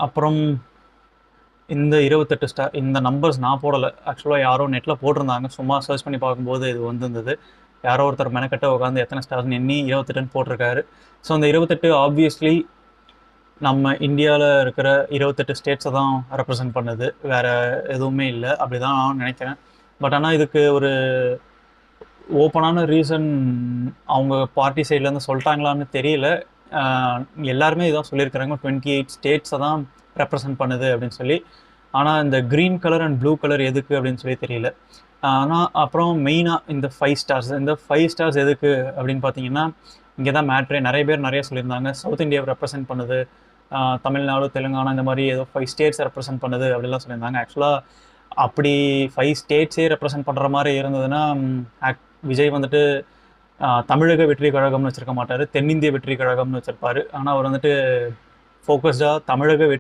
அப்புறம் இந்த 28 ஸ்டார் இந்த நம்பர்ஸ் நான் போடலை. ஆக்சுவலாக யாரோ நெட்டில் போட்டிருந்தாங்க. சும்மா சர்ச் பண்ணி பார்க்கும்போது இது வந்திருந்தது. யாரோ ஒருத்தர் மெனக்கட்ட உட்காந்து எத்தனை ஸ்டார்ஸ்னு எண்ணி 28ன்னு போட்டிருக்காரு. ஸோ அந்த 28 ஆப்வியஸ்லி நம்ம இந்தியாவில் இருக்கிற 28 ஸ்டேட்ஸை தான் ரெப்ரசன்ட் பண்ணுது. வேறு எதுவுமே இல்லை, அப்படி தான் நான் நினைக்கிறேன். பட் ஆனால் இதுக்கு ஒரு ஓப்பனான ரீசன் அவங்க பார்ட்டி சைட்லேருந்து சொல்லிட்டாங்களான்னு தெரியல. எல்லாருமே இதான் சொல்லியிருக்கிறாங்க, 28 ஸ்டேட்ஸை தான் ரெப்ரசன்ட் பண்ணுது அப்படின்னு சொல்லி. ஆனால் இந்த green colour and blue colour எதுக்கு அப்படின்னு சொல்லி தெரியல. ஆனால் அப்புறம் மெயினாக இந்த 5 ஸ்டார்ஸ் எதுக்கு அப்படின்னு பார்த்தீங்கன்னா, இங்கே தான் மேட்ரே. நிறைய பேர் நிறைய சொல்லியிருந்தாங்க, சவுத் இந்தியாவை ரெப்ரசன்ட் பண்ணுது, தமிழ்நாடு, தெலுங்கானா இந்த மாதிரி ஏதோ 5 ஸ்டேட்ஸை ரெப்ரசன்ட் பண்ணுது அப்படிலாம் சொல்லியிருந்தாங்க. ஆக்சுவலாக அப்படி 5 ஸ்டேட்ஸே ரெப்ரசன்ட் பண்ணுற மாதிரி இருந்ததுன்னா விஜய் வந்துட்டு தமிழக வெற்றி கழகம்னு வச்சுருக்க மாட்டார், தென்னிந்திய வெற்றி கழகம்னு வச்சுருப்பார். ஆனால் அவர் வந்துட்டு ஃபோக்கஸ்டாக தமிழக